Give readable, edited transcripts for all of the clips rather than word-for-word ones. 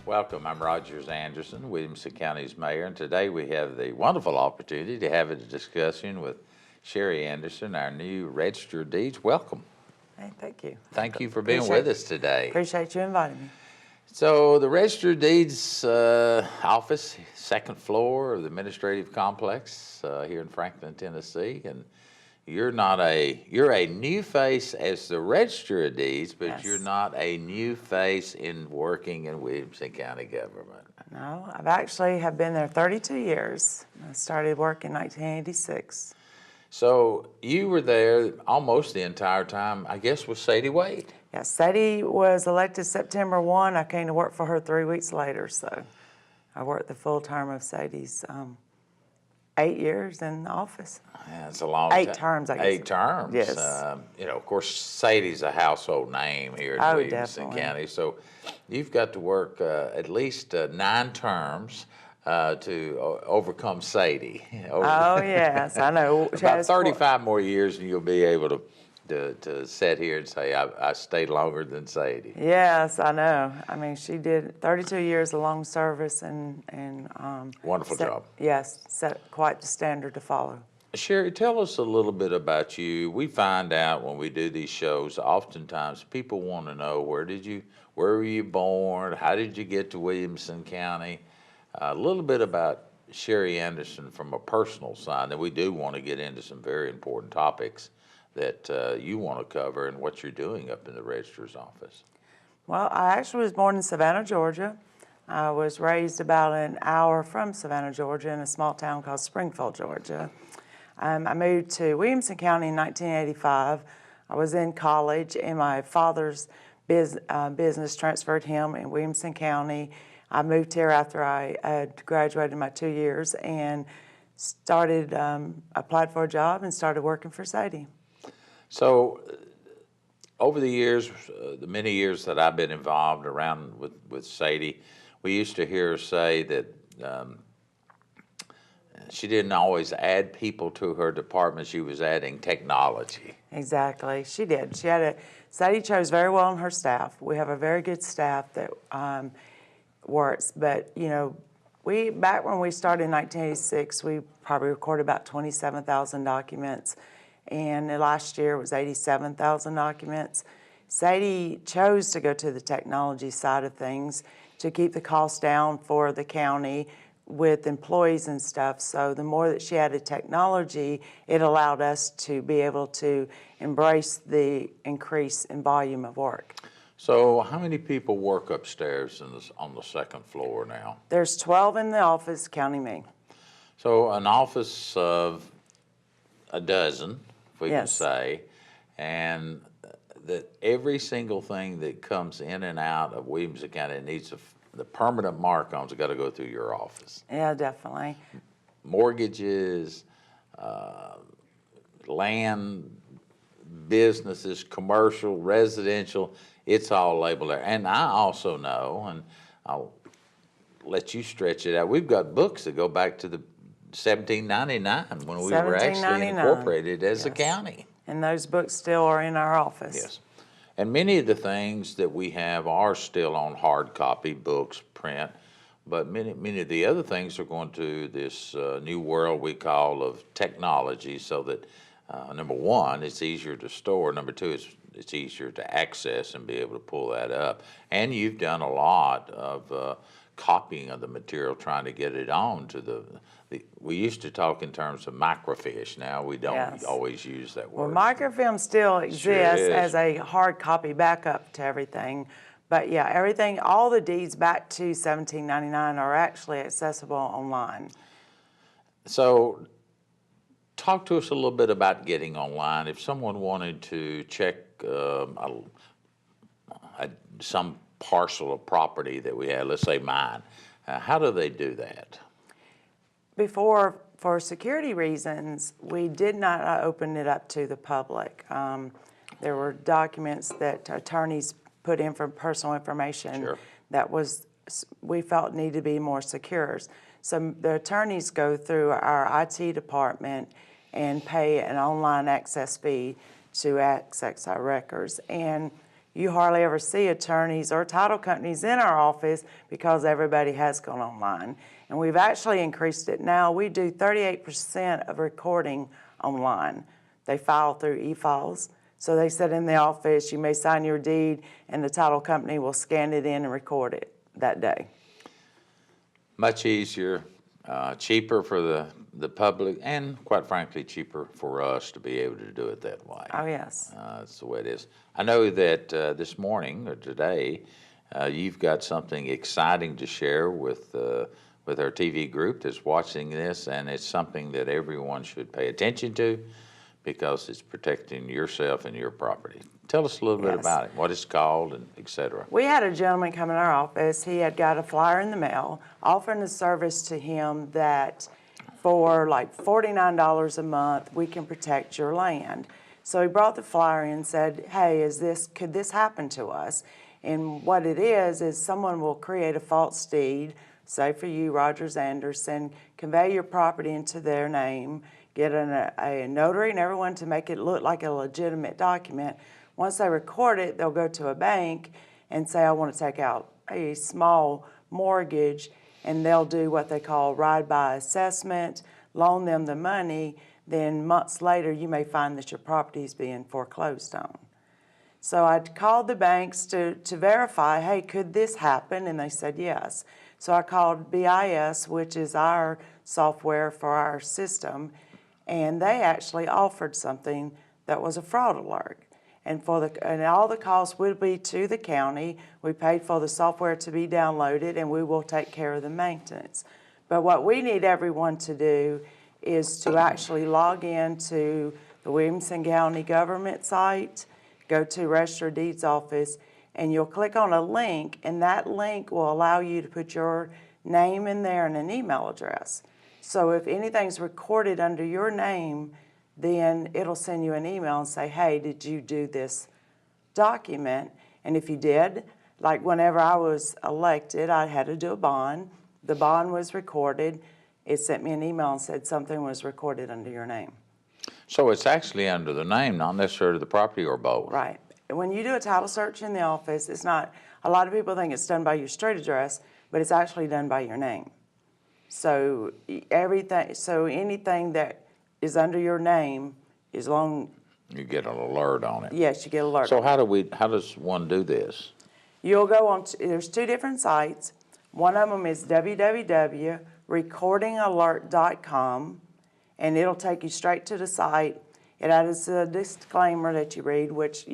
Welcome. I'm Rogers Anderson, Williamson County's mayor, and today we have the wonderful opportunity to have a discussion with Sherry Anderson, our new Register of Deeds. Welcome. Hey, thank you. Thank you for being with us today. Appreciate you inviting me. So the Register of Deeds office, second floor of the administrative complex here in Franklin, Tennessee, and you're a new face as the Register of Deeds, but Yes. You're not a new face in working in Williamson County government. No, I've actually have been there 32 years. I started work in 1986. So you were there almost the entire time, I guess, with Sadie Wade. Yes, Sadie was elected September 1. I came to work for her 3 weeks later, so I worked the full term of Sadie's 8 years in the office. Yeah, it's a long time. 8 terms, I guess. 8 terms. Yes. Of course, Sadie's a household name here in Williamson definitely. County. So you've got to work at least 9 terms to overcome Sadie. Oh, yes, I know. About 35 more years and you'll be able to sit here and say, I stayed longer than Sadie. Yes, I know. I mean, she did 32 years of long service and Wonderful job. Yes, set quite the standard to follow. Sherry, tell us a little bit about you. We find out when we do these shows, oftentimes people want to know where were you born? How did you get to Williamson County? A little bit about Sherry Anderson from a personal side. And we do want to get into some very important topics that you want to cover and what you're doing up in the Registrar's office. Well, I actually was born in Savannah, Georgia. I was raised about an hour from Savannah, Georgia, in a small town called Springfield, Georgia. I moved to Williamson County in 1985. I was in college, and my father's business transferred him in Williamson County. I moved here after I had graduated my 2 years and applied for a job and started working for Sadie. So, over the years, the many years that I've been involved around with Sadie, we used to hear her say that she didn't always add people to her department, she was adding technology. Exactly, she did. Sadie chose very well on her staff. We have a very good staff that works, but back when we started in 1986, we probably recorded about 27,000 documents. And last year was 87,000 documents. Sadie chose to go to the technology side of things to keep the costs down for the county with employees and stuff. So the more that she added technology, it allowed us to be able to embrace the increase in volume of work. So how many people work upstairs on the second floor now? There's 12 in the office, counting me. So an office of a dozen, if we can Yes. say, and that every single thing that comes in and out of Williamson County needs the permanent mark-ons got to go through your office. Yeah, definitely. Mortgages, land, businesses, commercial, residential, it's all labeled there. And I also know, and I'll let you stretch it out, we've got books that go back to the 1799 when we were actually incorporated as a county. And those books still are in our office. Yes. And many of the things that we have are still on hard copy, books, print, but many of the other things are going to this new world we call of technology, so that number one, it's easier to store. Number two, it's easier to access and be able to pull that up. And you've done a lot of copying of the material, trying to get it on to we used to talk in terms of microfiche. Now we don't always use that word. Well, microfilm still exists as a hard copy backup to everything. But yeah, all the deeds back to 1799 are actually accessible online. So talk to us a little bit about getting online. If someone wanted to check some parcel of property that we had, let's say mine, how do they do that? Before, for security reasons, we did not open it up to the public. There were documents that attorneys put in for personal information that we felt needed to be more secure. So the attorneys go through our IT department and pay an online access fee to access our records. And you hardly ever see attorneys or title companies in our office because everybody has gone online. And we've actually increased it now. We do 38% of recording online. They file through e-files. So they sit in the office, you may sign your deed, and the title company will scan it in and record it that day. Much easier, cheaper for the public, and quite frankly, cheaper for us to be able to do it that way. Oh, yes. That's the way it is. I know that this morning or today, you've got something exciting to share with our TV group that's watching this, and it's something that everyone should pay attention to because it's protecting yourself and your property. Tell us a little bit about it, what it's called, and et cetera. We had a gentleman come in our office. He had got a flyer in the mail offering a service to him that for like $49 a month, we can protect your land. So he brought the flyer in and said, hey, could this happen to us? And what it is someone will create a false deed, say for you, Rogers Anderson, convey your property into their name, get a notary and everyone to make it look like a legitimate document. Once they record it, they'll go to a bank and say, I want to take out a small mortgage, and they'll do what they call ride-by assessment, loan them the money, then months later you may find that your property is being foreclosed on. So I called the banks to verify, hey, could this happen? And they said yes. So I called BIS, which is our software for our system, and they actually offered something that was a fraud alert. And all the costs would be to the county. We paid for the software to be downloaded, and we will take care of the maintenance. But what we need everyone to do is to actually log into the Williamson County government site, go to Register of Deeds office, and you'll click on a link, and that link will allow you to put your name in there and an email address. So if anything's recorded under your name, then it'll send you an email and say, hey, did you do this document? And if you did, like whenever I was elected, I had to do a bond. The bond was recorded. It sent me an email and said something was recorded under your name. So it's actually under the name, not necessarily the property or both. Right. When you do a title search in the office, it's not, a lot of people think it's done by your street address, but it's actually done by your name. So anything that is under your name, as long You get an alert on it. yes, you get alert. So how does one do this? You'll go on, there's two different sites. One of them is www.recordingalert.com, and it'll take you straight to the site. It has a disclaimer that you read, which,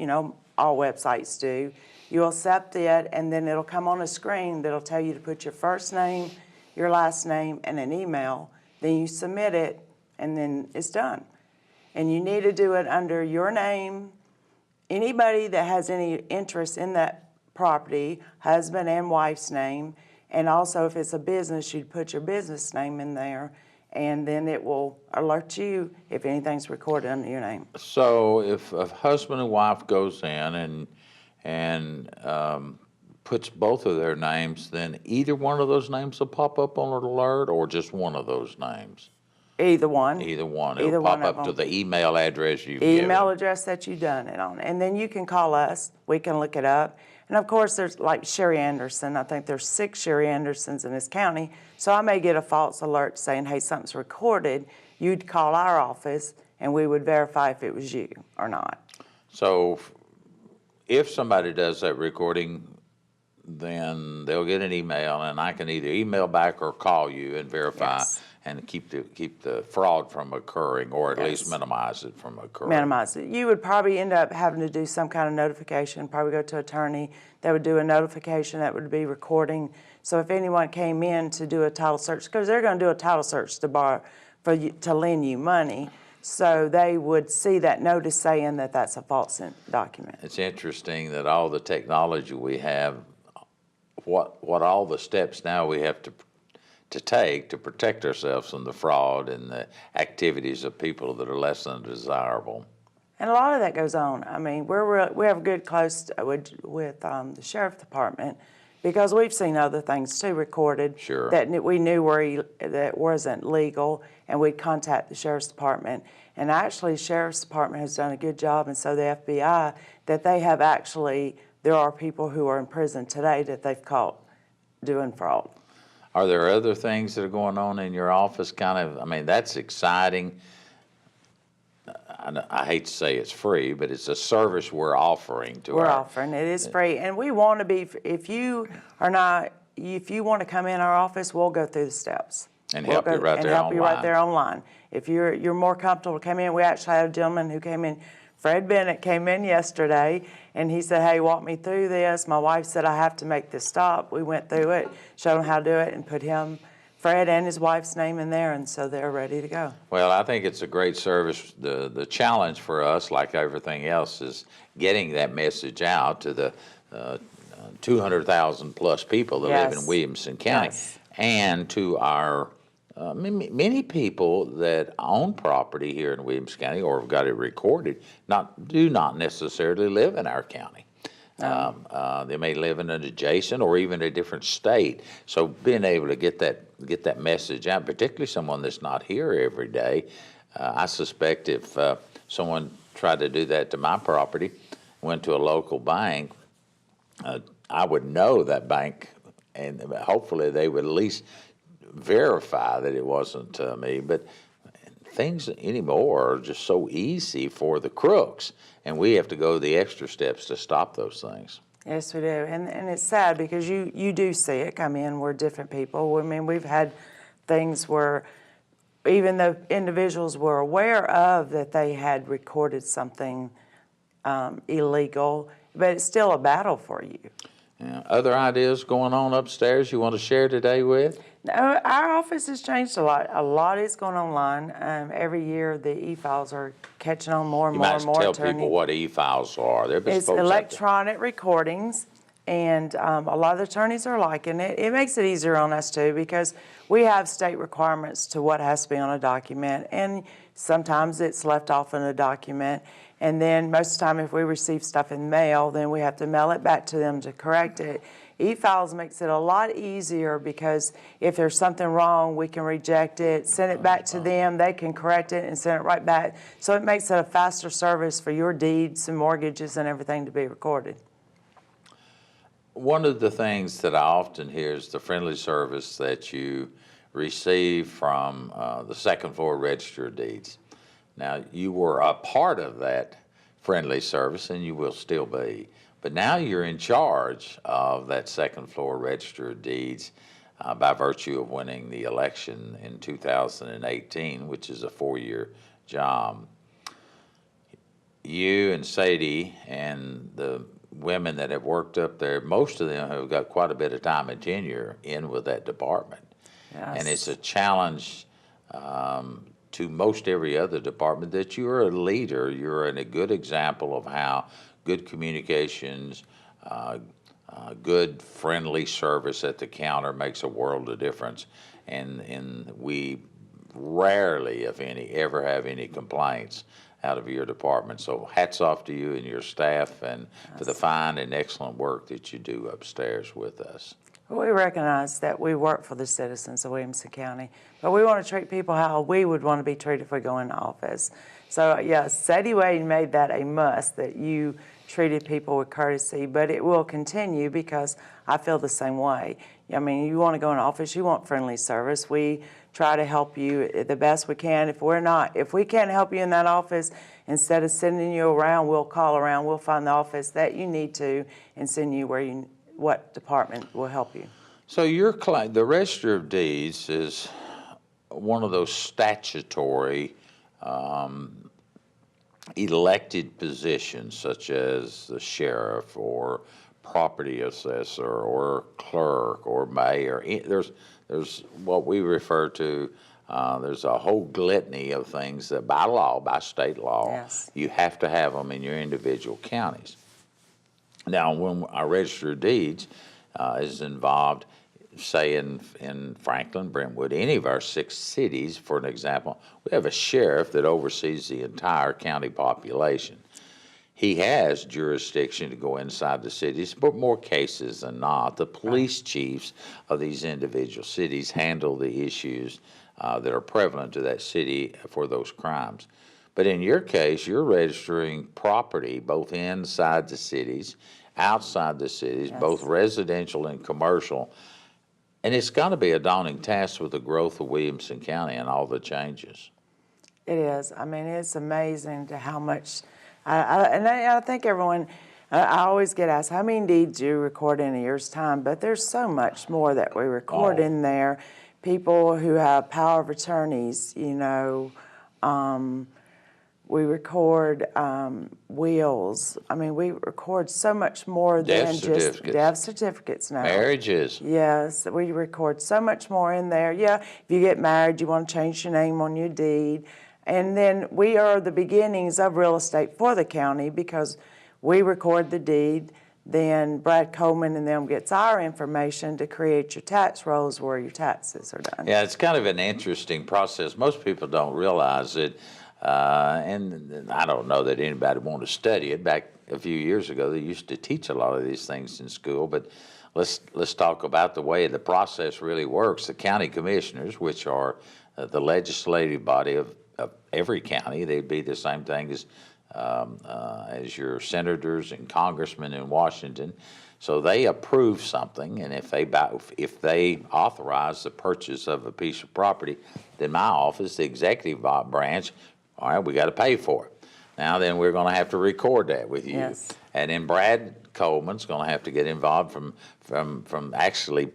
all websites do. You'll accept it, and then it'll come on a screen that'll tell you to put your first name, your last name, and an email. Then you submit it, and then it's done. And you need to do it under your name. Anybody that has any interest in that property, husband and wife's name, and also if it's a business, you'd put your business name in there, and then it will alert you if anything's recorded under your name. So if a husband and wife goes in and puts both of their names, then either one of those names will pop up on an alert, or just one of those names? Either one. Either one. Either It'll one pop of up to them. the email address you've given. Email address that you've done it on. And then you can call us. We can look it up. And of course, there's like Sherry Anderson. I think there's 6 Sherry Andersons in this county. So I may get a false alert saying, hey, something's recorded. You'd call our office, and we would verify if it was you or not. So if somebody does that recording, then they'll get an email, and I can either email back or call you and verify. Yes. And keep the fraud from occurring, or at least Yes. minimize it from occurring. Minimize it. You would probably end up having to do some kind of notification, probably go to an attorney that would do a notification that would be recording. So if anyone came in to do a title search, because they're going to do a title search to borrow, to lend you money, so they would see that notice saying that that's a false document. It's interesting that all the technology we have, what all the steps now we have to take to protect ourselves from the fraud and the activities of people that are less than desirable. And a lot of that goes on. I mean, we have a good close with the sheriff department, because we've seen other things too recorded. Sure. That we knew that wasn't legal, and we'd contact the sheriff's department. And actually, the sheriff's department has done a good job, and so the FBI, that they have actually there are people who are in prison today that they've caught doing fraud. Are there other things that are going on in your office? That's exciting. I hate to say it's free, but it's a service we're offering to We're our. offering, it is free, and we want to be, if you want to come in our office, we'll go through the steps. And help you right there And help you right online. there online. If you're more comfortable to come in, we actually had a gentleman who came in, Fred Bennett came in yesterday, and he said, hey, walk me through this. My wife said I have to make this stop. We went through it, showed him how to do it, and put Fred and his wife's name in there, and so they're ready to go. Well, I think it's a great service. The challenge for us, like everything else, is getting that message out to the 200,000 plus people that live in Williamson County, and to our many people that own property here in Williamson County or have got it recorded do not necessarily live in our county. They may live in an adjacent or even a different state. So being able to get that message out, particularly someone that's not here every day, I suspect if someone tried to do that to my property, went to a local bank, I would know that bank, and hopefully they would at least verify that it wasn't me. But things anymore are just so easy for the crooks, and we have to go the extra steps to stop those things. Yes, we do, and it's sad because you do see it come in. We're different people. I mean, we've had things where even the individuals were aware of that they had recorded something illegal, but it's still a battle for you. Yeah. Other ideas going on upstairs you want to share today with? No, our office has changed a lot. A lot is going online. Every year, the e-files are catching on more and more and more. You might tell people what e-files are. It's electronic recordings, and a lot of the attorneys are liking it. It makes it easier on us, too, because we have state requirements to what has to be on a document, and sometimes it's left off in a document. And then most of the time, if we receive stuff in mail, then we have to mail it back to them to correct it. E-files makes it a lot easier because if there's something wrong, we can reject it, send it back to them, they can correct it and send it right back. So it makes it a faster service for your deeds and mortgages and everything to be recorded. One of the things that I often hear is the friendly service that you receive from the second floor register of deeds. Now, you were a part of that friendly service, and you will still be. But now you're in charge of that second floor register of deeds by virtue of winning the election in 2018, which is a 4-year job. You and Sadie and the women that have worked up there, most of them have got quite a bit of time and tenure in with that department. Yes. And it's a challenge to most every other department that you're a leader. You're a good example of how good communications, good friendly service at the counter makes a world of difference. And we rarely, if any, ever have any complaints out of your department. So hats off to you and your staff and for the fine and excellent work that you do upstairs with us. We recognize that we work for the citizens of Williamson County, but we want to treat people how we would want to be treated if we go into office. So, yes, Sadie Wade made that a must, that you treated people with courtesy, but it will continue because I feel the same way. I mean, you want to go in office, you want friendly service. We try to help you the best we can. If we can't help you in that office, instead of sending you around, we'll call around, we'll find the office that you need to and send you what department will help you. So the Register of Deeds is one of those statutory elected positions, such as the sheriff or property assessor or clerk or mayor. There's what we refer to, there's a whole litany of things that by law, by state law, yes, you have to have them in your individual counties. Now, when our Register of Deeds is involved, say in Franklin, Brentwood, any of our 6 cities, for an example, we have a sheriff that oversees the entire county population. He has jurisdiction to go inside the cities, but more cases than not, the police chiefs of these individual cities handle the issues that are prevalent to that city for those crimes. But in your case, you're registering property both inside the cities, outside the cities, both Yes. residential and commercial. And it's got to be a daunting task with the growth of Williamson County and all the changes. It is. I mean, it's amazing to how much, I think everyone, I always get asked, how many deeds do you record in a year's time? But there's so much more that we record Oh. in there. People who have power of attorneys, we record wills. I mean, we record so much more Death than just certificates. death certificates now. Marriages. Yes, we record so much more in there. Yeah, if you get married, you want to change your name on your deed. And then we are the beginnings of real estate for the county because we record the deed. Then Brad Coleman and them gets our information to create your tax rolls where your taxes are done. Yeah, it's kind of an interesting process. Most people don't realize it. And I don't know that anybody want to study it. Back a few years ago, they used to teach a lot of these things in school. But let's talk about the way the process really works. The county commissioners, which are the legislative body of every county, they'd be the same thing as your senators and congressmen in Washington. So they approve something, and if they authorize the purchase of a piece of property, then my office, the executive branch, all right, we got to pay for it. Now then, we're going to have to record that with you, Yes. and then Brad Coleman's going to have to get involved from actually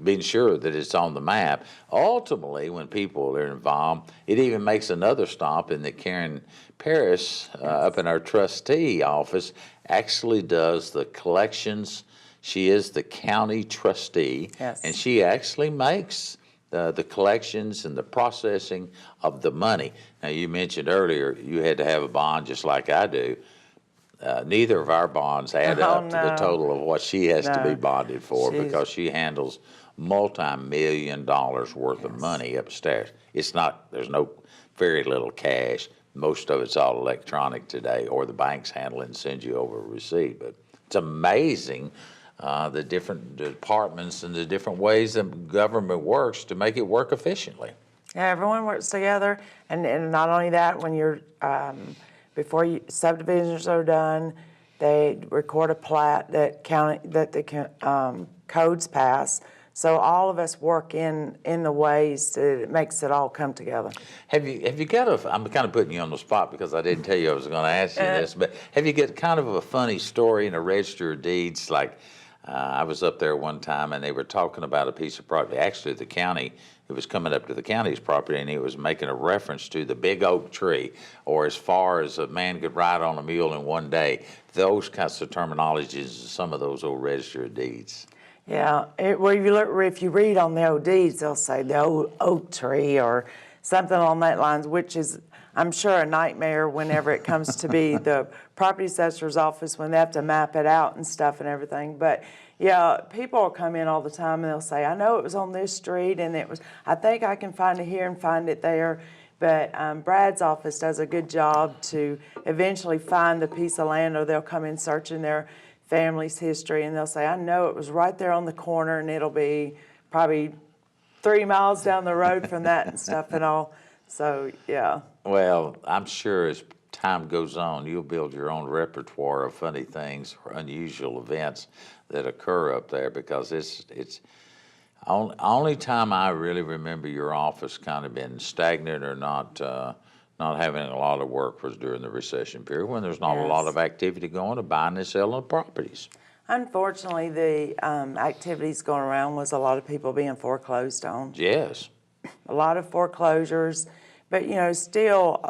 being sure that it's on the map. Ultimately, when people are involved, it even makes another stop in that Karen Paris up in our trustee office actually does the collections. She is the county trustee, Yes. and she actually makes the collections and the processing of the money. Now, you mentioned earlier you had to have a bond just like I do. Neither of our bonds add Oh, up to the no. total of what she has to be No. bonded for She's- because she handles multi-million-dollar worth of money upstairs. There's very little cash. Most of it's all electronic today, or the banks handle it and send you over a receipt. But it's amazing the different departments and the different ways that government works to make it work efficiently. Yeah, everyone works together, and not only that, when you're before subdivisions are done, they record a plat that the codes pass. So all of us work in the ways that it makes it all come together. Have you got I'm kind of putting you on the spot because I didn't tell you I was going to ask you this, but have you got kind of a funny story in a register of deeds? Like I was up there one time and they were talking about a piece of property. Actually, the county, it was coming up to the county's property and it was making a reference to the big oak tree, or as far as a man could ride on a mule in one day. Those kinds of terminologies, some of those old register of deeds. Yeah, if you read on the old deeds, they'll say the old oak tree or something along that lines, which is, I'm sure, a nightmare whenever it comes to be the property assessor's office when they have to map it out and stuff and everything. But yeah, people will come in all the time and they'll say, I know it was on this street and I think I can find it here and find it there. But Brad's office does a good job to eventually find the piece of land, or they'll come in searching their family's history and they'll say, I know it was right there on the corner and it'll be probably 3 miles down the road from that and stuff and all. So, yeah. Well, I'm sure as time goes on, you'll build your own repertoire of funny things or unusual events that occur up there, because it's only time I really remember your office kind of been stagnant or not having a lot of work was during the recession period when there's not a lot Yes. of activity going to buying and selling properties. Unfortunately, the activities going around was a lot of people being foreclosed on. Yes. A lot of foreclosures, but still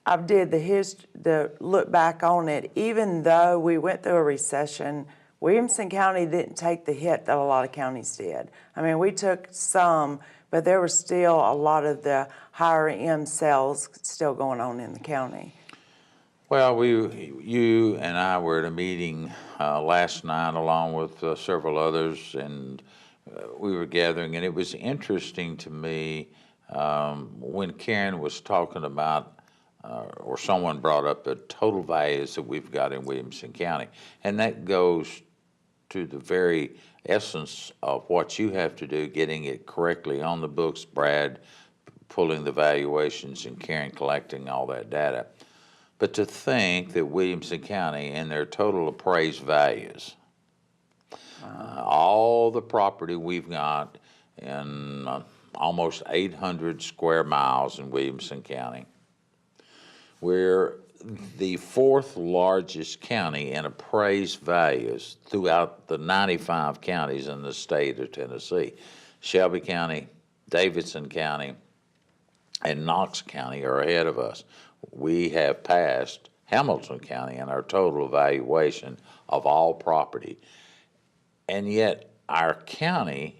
I did the look back on it. Even though we went through a recession, Williamson County didn't take the hit that a lot of counties did. I mean, we took some, but there was still a lot of the higher end sales still going on in the county. Well, you and I were at a meeting last night along with several others, and we were gathering, and it was interesting to me when Karen was talking about, or someone brought up the total values that we've got in Williamson County, and that goes to the very essence of what you have to do, getting it correctly on the books, Brad, pulling the valuations and collecting all that data. But to think that Williamson County, in their total appraised values, all the property we've got in almost 800 square miles in Williamson County, we're the fourth largest county in appraised values throughout the 95 counties in the state of Tennessee. Shelby County, Davidson County, and Knox County are ahead of us. We have passed Hamilton County in our total valuation of all property. And yet our county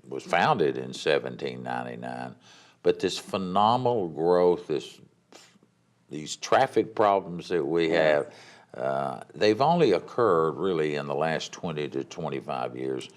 was founded in 1799, but this phenomenal growth, these traffic problems that we have, they've only occurred really in the last 20 to 25 years,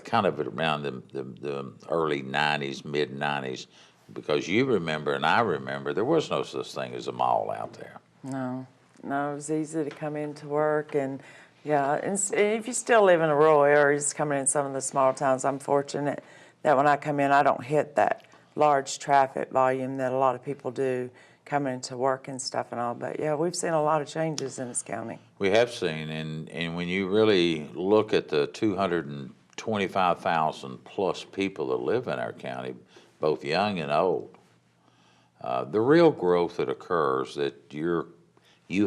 kind of around the early 90s, mid 90s, because you remember and I remember there was no such thing as a mall out there. No, it was easy to come into work, and yeah, and if you still live in a rural area, just coming in some of the small towns, I'm fortunate that when I come in, I don't hit that large traffic volume that a lot of people do coming into work and stuff and all. But yeah, we've seen a lot of changes in this county. We have seen, and when you really look at the 225,000 plus people that live in our county, both young and old, the real growth that occurs that you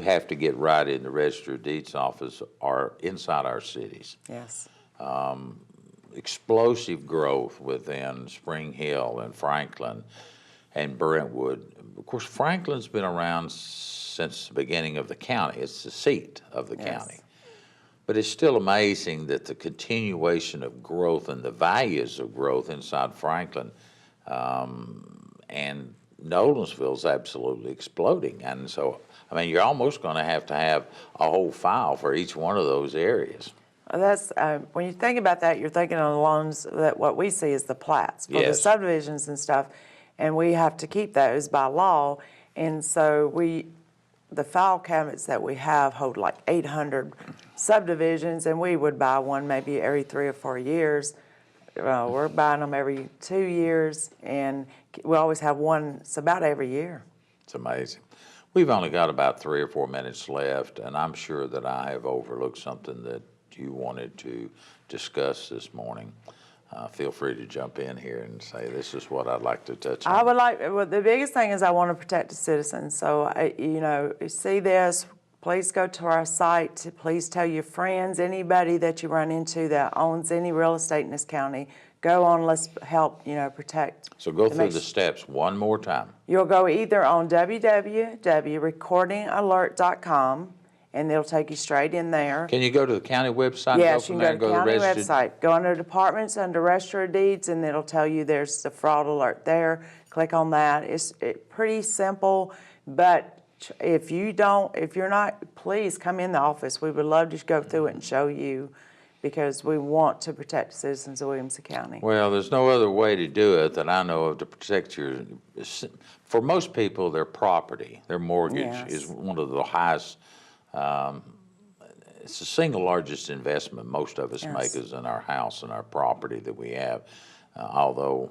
have to get right in the Register of Deeds office are inside our cities. Yes. Explosive growth within Spring Hill and Franklin and Brentwood. Of course, Franklin's been around since the beginning of the county. It's the seat of the county. But it's still amazing that the continuation of growth and the values of growth inside Franklin and Nolensville's absolutely exploding. And so, I mean, you're almost going to have a whole file for each one of those areas. That's when you think about that, you're thinking on the loans that what we see is the plats for the subdivisions and stuff, and we have to keep those by law. And so the file cabinets that we have hold like 800 subdivisions, and we would buy one maybe every 3 or 4 years. We're buying them every 2 years, and we always have one. It's about every year. It's amazing. We've only got about 3 or 4 minutes left, and I'm sure that I have overlooked something that you wanted to discuss this morning. Feel free to jump in here and say, this is what I'd like to touch on. Well, the biggest thing is I want to protect the citizens. So, you see this, please go to our site. Please tell your friends, anybody that you run into that owns any real estate in this county, go on, let's help, protect. So go through the steps one more time. You'll go either on www.recordingalert.com, and it'll take you straight in there. Can you go to the county website? Yes, you can go to the county website. Go under departments, under Register of Deeds, and it'll tell you there's the fraud alert there. Click on that. It's pretty simple, but if you're not, please come in the office. We would love to go through it and show you, because we want to protect citizens of Williamson County. Well, there's no other way to do it that I know of to protect for most people, their property, their mortgage is one of the highest. It's the single largest investment most of us make is in our house and our property that we have, although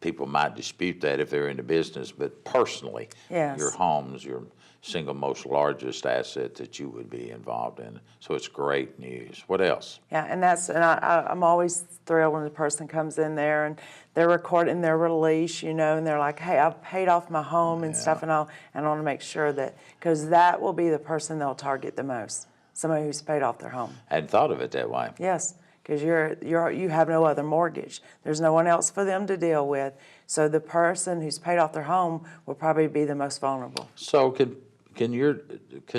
people might dispute that if they're in the business, but personally, your home's your single most largest asset that you would be involved in. So it's great news. What else? Yeah, and I'm always thrilled when the person comes in there and they're recording their release, and they're like, hey, I've paid off my home and stuff and all, and I want to make sure that, because that will be the person they'll target the most, somebody who's paid off their home. I hadn't thought of it that way. Yes, because you have no other mortgage. There's no one else for them to deal with. So the person who's paid off their home will probably be the most vulnerable. So can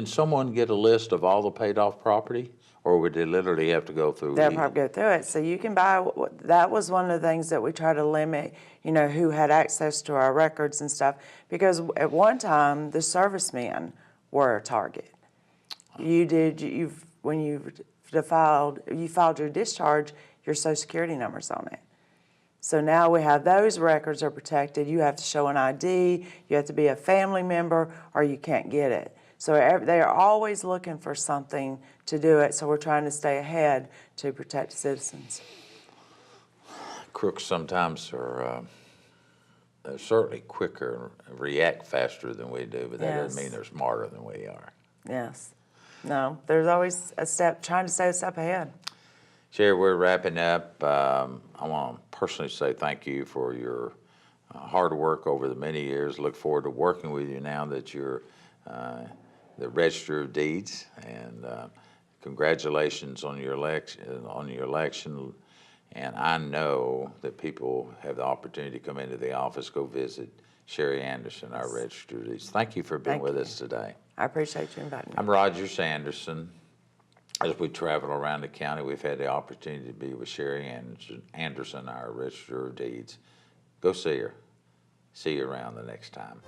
someone get a list of all the paid off property, or would they literally have to go through? They'll probably go through it. So you can buy. That was one of the things that we try to limit. Who had access to our records and stuff, because at one time the servicemen were a target. When you filed your discharge, your Social Security number's on it. So now we have those records are protected. You have to show an ID, you have to be a family member, or you can't get it. So they are always looking for something to do it, so we're trying to stay ahead to protect citizens. crooks sometimes are they're certainly quicker, react faster than we do, but that doesn't mean Yes. they're smarter than we are. Yes. No, there's always a step, trying to stay a step ahead. Sherry, we're wrapping up. I want to personally say thank you for your hard work over the many years. Look forward to working with you now that you're the Register of Deeds, and congratulations on your election. And I know that people have the opportunity to come into the office, go visit Sherry Anderson, our Register of Deeds. Thank you for being Thank with you. us today. I appreciate you inviting me. I'm Roger Sanderson. As we travel around the county, we've had the opportunity to be with Sherry Anderson, our Register of Deeds. Go see her. See you around the next time.